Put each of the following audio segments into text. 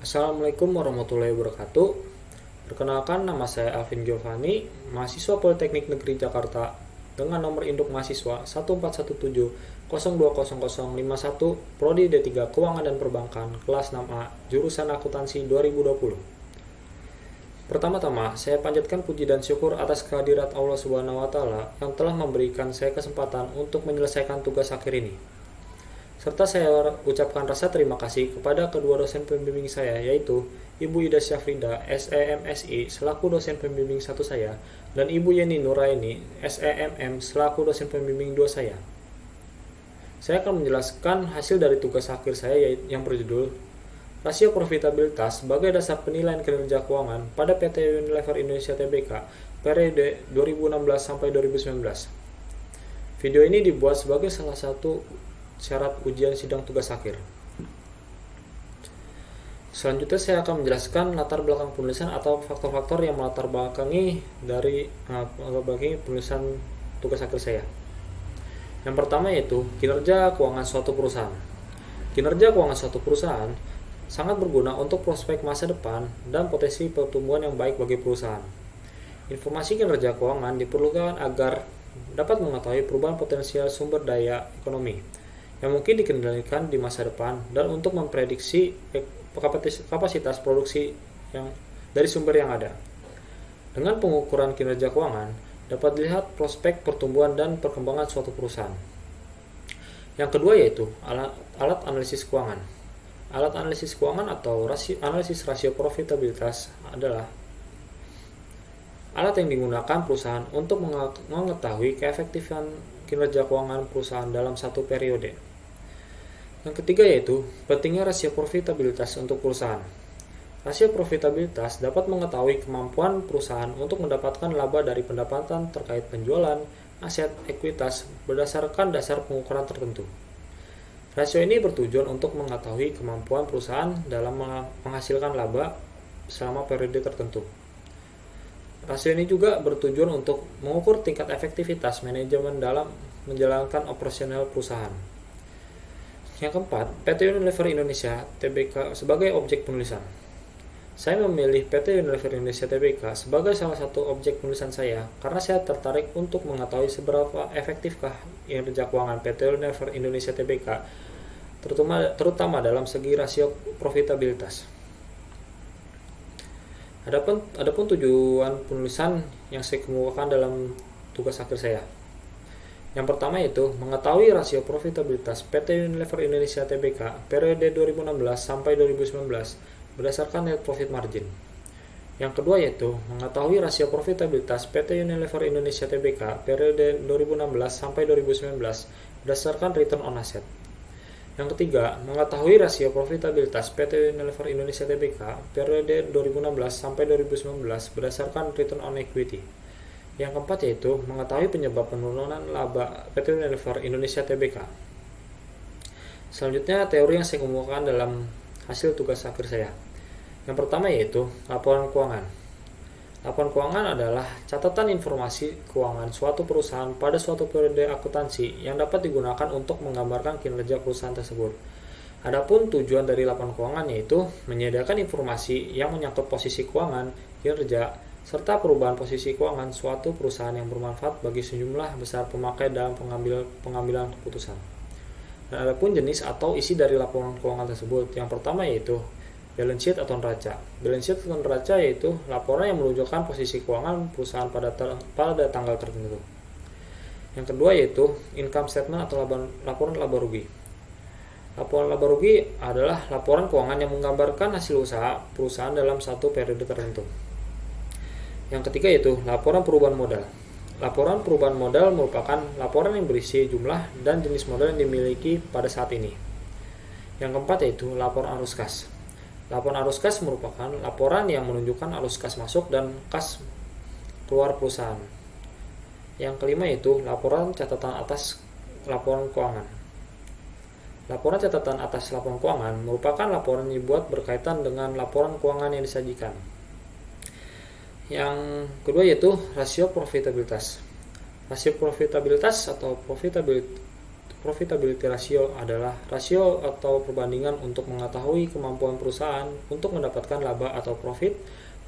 Assalamualaikum warahmatullahi wabarakatuh. Perkenalkan, nama saya Alvin Giovanni, mahasiswa Politeknik Negeri Jakarta dengan nomor induk mahasiswa 1417020051, Prodi D3 Keuangan dan Perbankan, kelas 6A, jurusan akuntansi 2020. Pertama-tama, saya panjatkan puji dan syukur atas kehadirat Allah Subhanahu wa taala yang telah memberikan saya kesempatan untuk menyelesaikan tugas akhir ini. Serta saya ucapkan rasa terima kasih kepada kedua dosen pembimbing saya, yaitu Ibu Ida Syafrida, SEMSI, selaku dosen pembimbing 1 saya, dan Ibu Yeni Nuraini, SEMM, selaku dosen pembimbing 2 saya. Saya akan menjelaskan hasil dari tugas akhir saya yang berjudul Rasio Profitabilitas sebagai dasar penilaian kinerja keuangan pada PT Unilever Indonesia Tbk periode 2016 sampai 2019. Video ini dibuat sebagai salah satu syarat ujian sidang tugas akhir. Selanjutnya saya akan menjelaskan latar belakang penulisan atau faktor-faktor yang melatar belakangi penulisan tugas akhir saya. Yang pertama yaitu kinerja keuangan suatu perusahaan. Kinerja keuangan suatu perusahaan sangat berguna untuk prospek masa depan dan potensi pertumbuhan yang baik bagi perusahaan. Informasi kinerja keuangan diperlukan agar dapat mengetahui perubahan potensial sumber daya ekonomi yang mungkin dikendalikan di masa depan dan untuk memprediksi kapasitas produksi yang dari sumber yang ada. Dengan pengukuran kinerja keuangan dapat dilihat prospek pertumbuhan dan perkembangan suatu perusahaan. Yang kedua yaitu alat analisis keuangan. Alat analisis keuangan atau analisis rasio profitabilitas adalah alat yang digunakan perusahaan untuk mengetahui keefektifan kinerja keuangan perusahaan dalam satu periode. Yang ketiga yaitu pentingnya rasio profitabilitas untuk perusahaan. Rasio profitabilitas dapat mengetahui kemampuan perusahaan untuk mendapatkan laba dari pendapatan terkait penjualan, aset, ekuitas berdasarkan dasar pengukuran tertentu. Rasio ini bertujuan untuk mengetahui kemampuan perusahaan dalam menghasilkan laba selama periode tertentu. Rasio ini juga bertujuan untuk mengukur tingkat efektivitas manajemen dalam menjalankan operasional perusahaan. Yang keempat, PT Unilever Indonesia Tbk sebagai objek penulisan. Saya memilih PT Unilever Indonesia Tbk sebagai salah satu objek penulisan saya karena saya tertarik untuk mengetahui seberapa efektifkah kinerja keuangan PT Unilever Indonesia Tbk, terutama dalam segi rasio profitabilitas. Adapun tujuan penulisan yang saya kemukakan dalam tugas akhir saya. Yang pertama yaitu mengetahui rasio profitabilitas PT Unilever Indonesia Tbk periode 2016 sampai 2019 berdasarkan net profit margin. Yang kedua yaitu mengetahui rasio profitabilitas PT Unilever Indonesia Tbk periode 2016 sampai 2019 berdasarkan return on asset. Yang ketiga, mengetahui rasio profitabilitas PT Unilever Indonesia Tbk periode 2016 sampai 2019 berdasarkan return on equity. Yang keempat yaitu mengetahui penyebab penurunan laba PT Unilever Indonesia Tbk. Selanjutnya, teori yang saya kemukakan dalam hasil tugas akhir saya. Yang pertama yaitu laporan keuangan. Laporan keuangan adalah catatan informasi keuangan suatu perusahaan pada suatu periode akuntansi yang dapat digunakan untuk menggambarkan kinerja perusahaan tersebut. Adapun tujuan dari laporan keuangan yaitu menyediakan informasi yang menyangkut posisi keuangan, kinerja, serta perubahan posisi keuangan suatu perusahaan yang bermanfaat bagi sejumlah besar pemakai dalam pengambilan keputusan. Dan adapun jenis atau isi dari laporan keuangan tersebut, yang pertama yaitu balance sheet atau neraca. Balance sheet atau neraca yaitu laporan yang menunjukkan posisi keuangan perusahaan pada tanggal tertentu. Yang kedua yaitu income statement atau laporan laba rugi. Laporan laba rugi adalah laporan keuangan yang menggambarkan hasil usaha perusahaan dalam satu periode tertentu. Yang ketiga yaitu laporan perubahan modal. Laporan perubahan modal merupakan laporan yang berisi jumlah dan jenis modal yang dimiliki pada saat ini. Yang keempat yaitu laporan arus kas. Laporan arus kas merupakan laporan yang menunjukkan arus kas masuk dan kas keluar perusahaan. Yang kelima yaitu laporan catatan atas laporan keuangan. Laporan catatan atas laporan keuangan merupakan laporan yang dibuat berkaitan dengan laporan keuangan yang disajikan. Yang kedua yaitu rasio profitabilitas. Rasio profitabilitas atau profitability ratio adalah rasio atau perbandingan untuk mengetahui kemampuan perusahaan untuk mendapatkan laba atau profit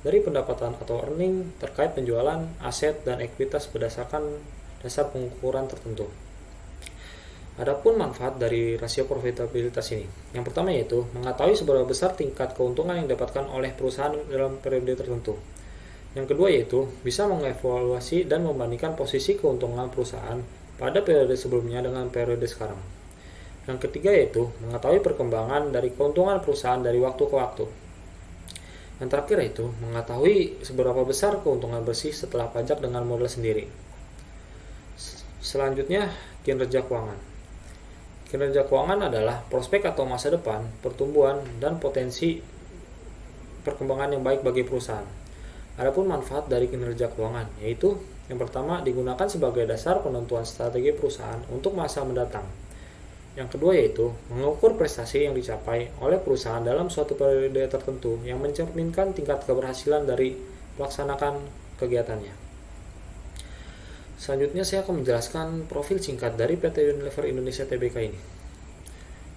dari pendapatan atau earning terkait penjualan, aset, dan ekuitas berdasarkan dasar pengukuran tertentu. Adapun manfaat dari rasio profitabilitas ini, yang pertama yaitu mengetahui seberapa besar tingkat keuntungan yang didapatkan oleh perusahaan dalam periode tertentu. Yang kedua yaitu bisa mengevaluasi dan membandingkan posisi keuntungan perusahaan pada periode sebelumnya dengan periode sekarang. Yang ketiga yaitu mengetahui perkembangan dari keuntungan perusahaan dari waktu ke waktu. Yang terakhir yaitu mengetahui seberapa besar keuntungan bersih setelah pajak dengan modal sendiri. Selanjutnya, kinerja keuangan. Kinerja keuangan adalah prospek atau masa depan, pertumbuhan, dan potensi perkembangan yang baik bagi perusahaan. Adapun manfaat dari kinerja keuangan yaitu yang pertama, digunakan sebagai dasar penentuan strategi perusahaan untuk masa mendatang. Yang kedua yaitu mengukur prestasi yang dicapai oleh perusahaan dalam suatu periode tertentu yang mencerminkan tingkat keberhasilan dari melaksanakan kegiatannya. Selanjutnya saya akan menjelaskan profil singkat dari PT Unilever Indonesia Tbk ini.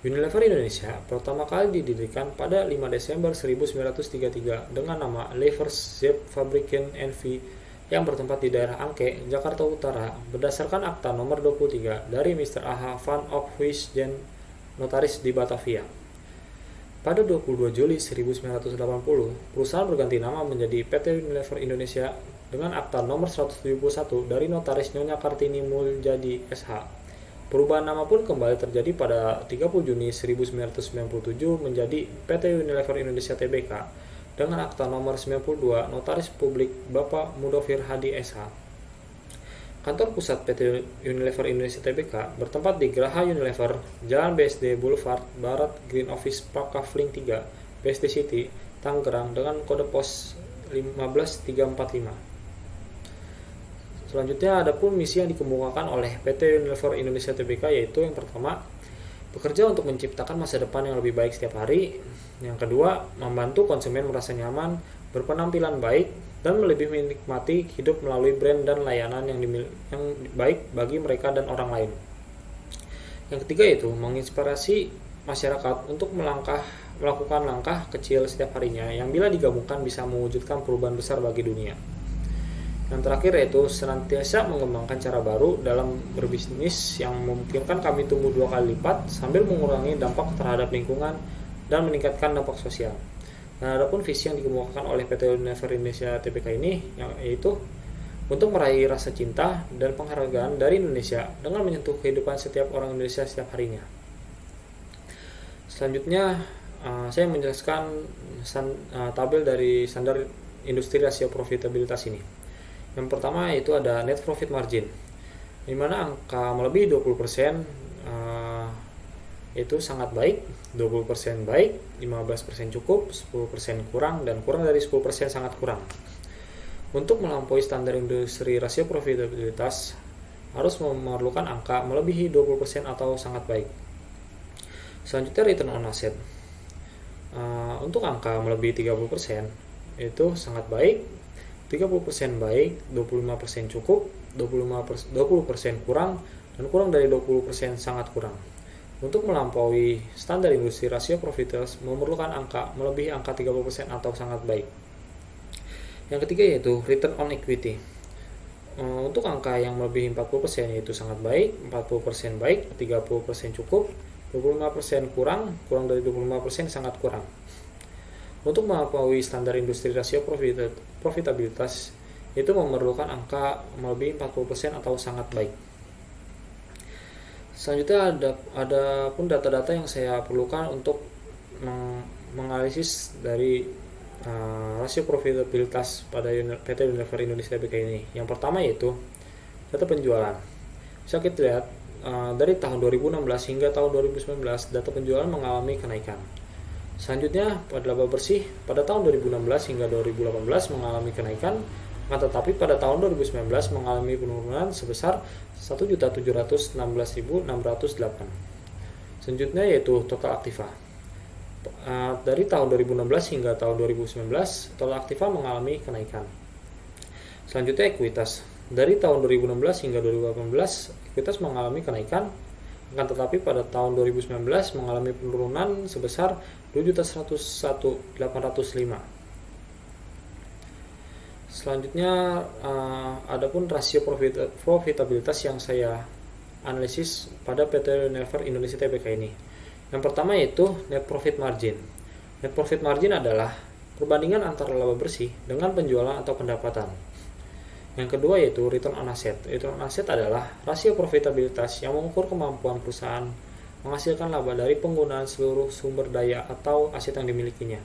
Unilever Indonesia pertama kali didirikan pada 5 Desember 1933 dengan nama Levers Zeep Fabrieken NV yang bertempat di daerah Angke, Jakarta Utara, berdasarkan Akta Nomor 23 dari Mr. A.H. van Ophuijsen, notaris di Batavia. Pada 22 Juli 1980, perusahaan berganti nama menjadi PT Unilever Indonesia dengan Akta Nomor 171 dari notaris Nyonya Kartini Muljadi SH. Perubahan nama pun kembali terjadi pada 30 Juni 1997 menjadi PT Unilever Indonesia Tbk dengan Akta Nomor 92 Notaris Publik Bapak Mudofir Hadi SH. Kantor pusat PT Unilever Indonesia Tbk bertempat di Geraha Unilever, Jalan BSD Boulevard Barat, Green Office Park Kavling 3, BSD City, Tangerang dengan kode pos 15345. Selanjutnya ada pun misi yang dikemukakan oleh PT Unilever Indonesia Tbk yaitu yang pertama, bekerja untuk menciptakan masa depan yang lebih baik setiap hari. Yang kedua, membantu konsumen merasa nyaman, berpenampilan baik, dan lebih menikmati hidup melalui brand dan layanan yang baik bagi mereka dan orang lain. Yang ketiga yaitu menginspirasi masyarakat untuk melakukan langkah kecil setiap harinya yang bila digabungkan bisa mewujudkan perubahan besar bagi dunia. Yang terakhir yaitu senantiasa mengembangkan cara baru dalam berbisnis yang memungkinkan kami tumbuh 2 kali lipat sambil mengurangi dampak terhadap lingkungan dan meningkatkan dampak sosial. Nah, adapun visi yang dikemukakan oleh PT Unilever Indonesia Tbk ini yaitu untuk meraih rasa cinta dan penghargaan dari Indonesia dengan menyentuh kehidupan setiap orang Indonesia setiap harinya. Selanjutnya, saya menjelaskan tabel dari standar industri rasio profitabilitas ini. Yang pertama yaitu ada net profit margin, di mana angka melebihi 20% itu sangat baik, 20% baik, 15% cukup, 10% kurang, dan kurang dari 10% sangat kurang. Untuk melampaui standar industri rasio profitabilitas harus memerlukan angka melebihi 20% atau sangat baik. Selanjutnya return on asset. Untuk angka melebihi 30% itu sangat baik, 30% baik, 25% cukup, 20% kurang, dan kurang dari 20% sangat kurang. Untuk melampaui standar industri rasio profitabilitas memerlukan angka melebihi angka 30% atau sangat baik. Yang ketiga yaitu return on equity. Untuk angka yang melebihi 40% yaitu sangat baik, 40% baik, 30% cukup, 25% kurang, kurang dari 25% sangat kurang. Untuk melampaui standar industri rasio profitabilitas itu memerlukan angka melebihi 40% atau sangat baik. Selanjutnya ada pun data-data yang saya perlukan untuk menganalisis dari rasio profitabilitas pada PT Unilever Indonesia Tbk ini. Yang pertama yaitu data penjualan. Bisa kita lihat dari tahun 2016 hingga tahun 2019 data penjualan mengalami kenaikan. Selanjutnya pada laba bersih pada tahun 2016 hingga 2018 mengalami kenaikan, tetapi pada tahun 2019 mengalami penurunan sebesar 1.716.608. Selanjutnya yaitu total aktiva. Dari tahun 2016 hingga tahun 2019 total aktiva mengalami kenaikan. Selanjutnya ekuitas. Dari tahun 2016 hingga 2018 ekuitas mengalami kenaikan, Akan tetapi pada tahun 2019 mengalami penurunan sebesar 2.101.805. Selanjutnya adapun rasio profitabilitas yang saya analisis pada PT Unilever Indonesia Tbk ini. Yang pertama yaitu net profit margin. Net profit margin adalah perbandingan antara laba bersih dengan penjualan atau pendapatan. Yang kedua yaitu return on asset. Return on asset adalah rasio profitabilitas yang mengukur kemampuan perusahaan menghasilkan laba dari penggunaan seluruh sumber daya atau aset yang dimilikinya.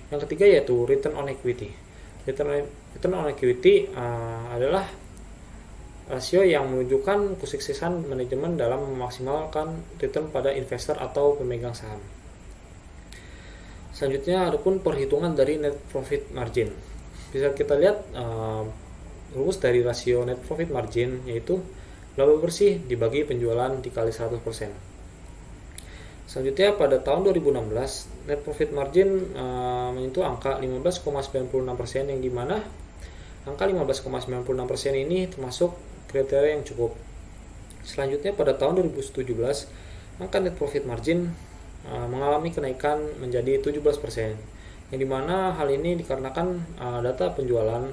Yang ketiga yaitu return on equity. Return on equity adalah rasio yang menunjukkan kesuksesan manajemen dalam memaksimalkan return pada investor atau pemegang saham. Selanjutnya adapun perhitungan dari net profit margin. Bisa kita lihat rumus dari rasio net profit margin yaitu laba bersih dibagi penjualan dikali 100%. Selanjutnya pada tahun 2016 net profit margin menyentuh angka 15,96% yang dimana angka 15,96% ini termasuk kriteria yang cukup. Selanjutnya pada tahun 2017 angka net profit margin mengalami kenaikan menjadi 17%, yang dimana hal ini dikarenakan data penjualan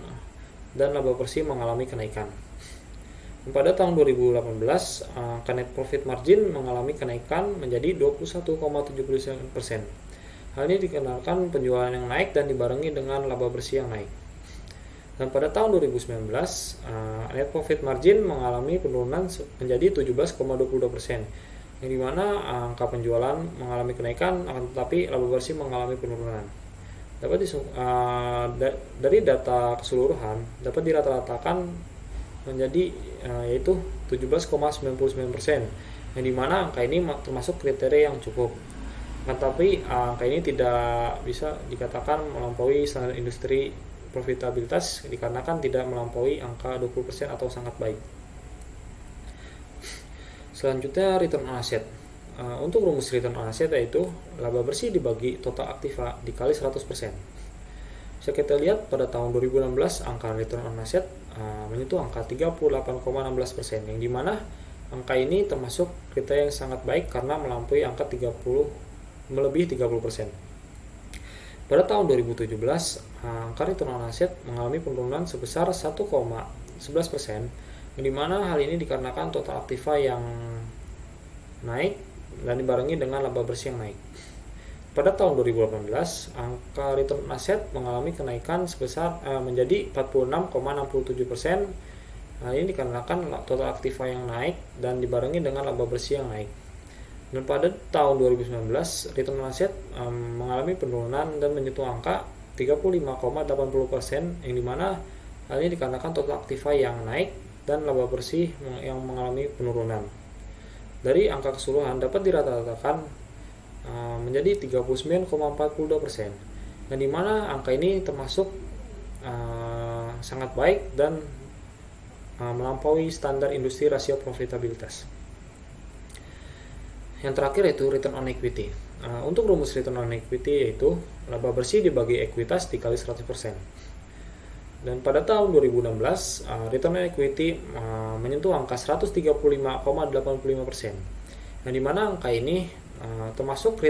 dan laba bersih mengalami kenaikan. Pada tahun 2018, angka net profit margin mengalami kenaikan menjadi 21,79%. Hal ini dikarenakan penjualan yang naik dan dibarengi dengan laba bersih yang naik. Dan pada tahun 2019, net profit margin mengalami penurunan menjadi 17,22%, yang dimana angka penjualan mengalami kenaikan, akan tetapi laba bersih mengalami penurunan. Dari data keseluruhan dapat dirata-ratakan menjadi yaitu 17,99%, yang dimana angka ini termasuk kriteria yang cukup. Tetapi angka ini tidak bisa dikatakan melampaui standar industri profitabilitas dikarenakan tidak melampaui angka 20% atau sangat baik. Selanjutnya return on asset. Untuk rumus return on asset yaitu laba bersih dibagi total aktiva dikali 100%. Bisa kita lihat pada tahun 2016 angka return on asset menyentuh angka 38,16%, yang dimana angka ini termasuk kriteria yang sangat baik karena melampaui angka melebihi 30%. Pada tahun 2017 angka return on asset mengalami penurunan sebesar 1,11%, yang dimana hal ini dikarenakan total aktiva yang naik dan dibarengi dengan laba bersih yang naik. Pada tahun 2018, angka return on asset mengalami kenaikan sebesar menjadi 46,67%. Hal ini dikarenakan total aktiva yang naik dan dibarengi dengan laba bersih yang naik. Dan pada tahun 2019, return on asset mengalami penurunan dan menyentuh angka 35,80%, yang dimana hal ini dikarenakan total aktiva yang naik dan laba bersih yang mengalami penurunan. Dari angka keseluruhan dapat dirata-ratakan menjadi 39,42%, yang dimana angka ini termasuk sangat baik dan melampaui standar industri rasio profitabilitas. Yang terakhir yaitu return on equity. Untuk rumus return on equity yaitu laba bersih dibagi ekuitas dikali 100%. Dan pada tahun 2016 return on equity menyentuh angka 135,85%, yang dimana angka ini termasuk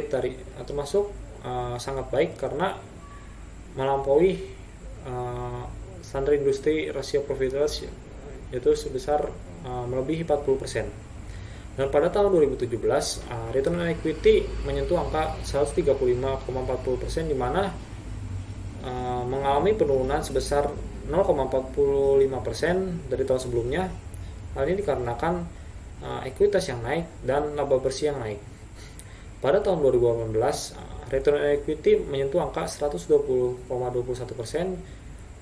sangat baik karena melampaui standar industri rasio profitabilitas yaitu sebesar melebihi 40%. Dan pada tahun 2017 return on equity menyentuh angka 135,40%, di mana mengalami penurunan sebesar 0,45% dari tahun sebelumnya. Hal ini dikarenakan ekuitas yang naik dan laba bersih yang naik. Pada tahun 2018 return on equity menyentuh angka 120,21%.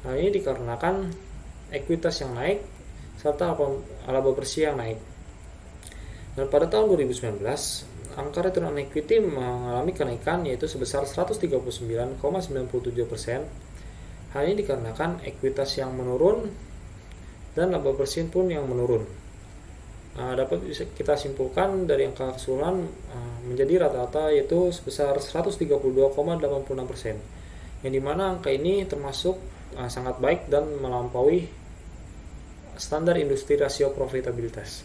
Hal ini dikarenakan ekuitas yang naik serta laba bersih yang naik. Dan pada tahun 2019 angka return on equity mengalami kenaikan yaitu sebesar 139,97%. Hal ini dikarenakan ekuitas yang menurun dan laba bersih pun yang menurun. Dapat kita simpulkan dari angka keseluruhan menjadi rata-rata yaitu sebesar 132,86%, yang dimana angka ini termasuk sangat baik dan melampaui standar industri rasio profitabilitas.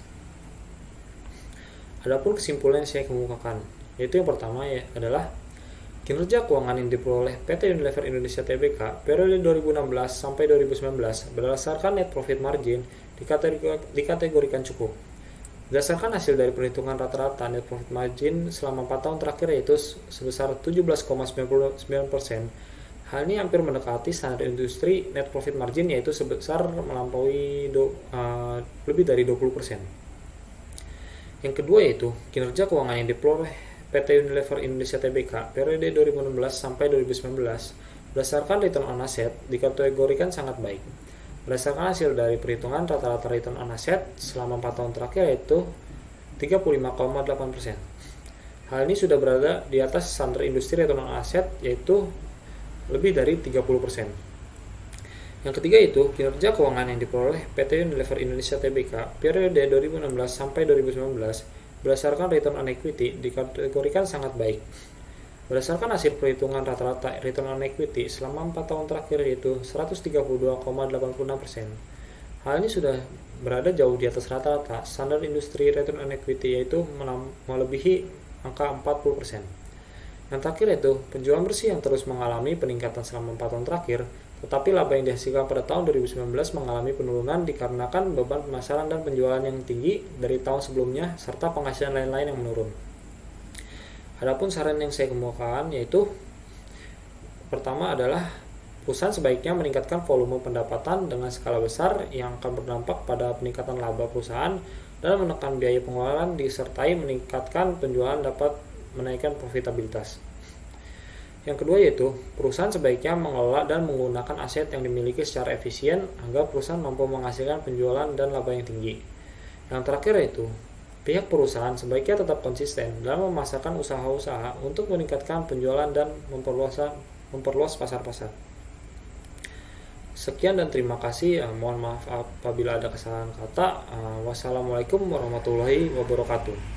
Adapun kesimpulan yang saya kemukakan, yaitu yang pertama adalah kinerja keuangan yang diperoleh PT Unilever Indonesia Tbk periode 2016 sampai 2019 berdasarkan net profit margin dikategorikan cukup. Berdasarkan hasil dari perhitungan rata-rata net profit margin selama 4 tahun terakhir yaitu sebesar 17,99%. Hal ini hampir mendekati standar industri net profit margin yaitu sebesar melampaui lebih dari 20%. Yang kedua yaitu kinerja keuangan yang diperoleh PT Unilever Indonesia Tbk periode 2016 sampai 2019 berdasarkan return on asset dikategorikan sangat baik. Berdasarkan hasil dari perhitungan rata-rata return on asset selama 4 tahun terakhir yaitu 35,8%. Hal ini sudah berada di atas standar industri return on asset yaitu lebih dari 30%. Yang ketiga itu kinerja keuangan yang diperoleh PT Unilever Indonesia Tbk periode 2016 sampai 2019 berdasarkan return on equity dikategorikan sangat baik. Berdasarkan hasil perhitungan rata-rata return on equity selama 4 tahun terakhir yaitu 132,86%. Hal ini sudah berada jauh di atas rata-rata standar industri return on equity yaitu melebihi angka 40%. Yang terakhir yaitu penjualan bersih yang terus mengalami peningkatan selama 4 tahun terakhir, tetapi laba yang dihasilkan pada tahun 2019 mengalami penurunan dikarenakan beban pemasaran dan penjualan yang tinggi dari tahun sebelumnya serta penghasilan lain-lain yang menurun. Adapun saran yang saya kemukakan yaitu pertama adalah perusahaan sebaiknya meningkatkan volume pendapatan dengan skala besar yang akan berdampak pada peningkatan laba perusahaan dan menekan biaya pengeluaran disertai meningkatkan penjualan dapat menaikkan profitabilitas. Yang kedua yaitu perusahaan sebaiknya mengelola dan menggunakan aset yang dimiliki secara efisien agar perusahaan mampu menghasilkan penjualan dan laba yang tinggi. Yang terakhir yaitu pihak perusahaan sebaiknya tetap konsisten dalam memasarkan usaha-usaha untuk meningkatkan penjualan dan memperluas pasar-pasar. Sekian dan terima kasih. Mohon maaf apabila ada kesalahan kata. Wassalamualaikum warahmatullahi wabarakatuh.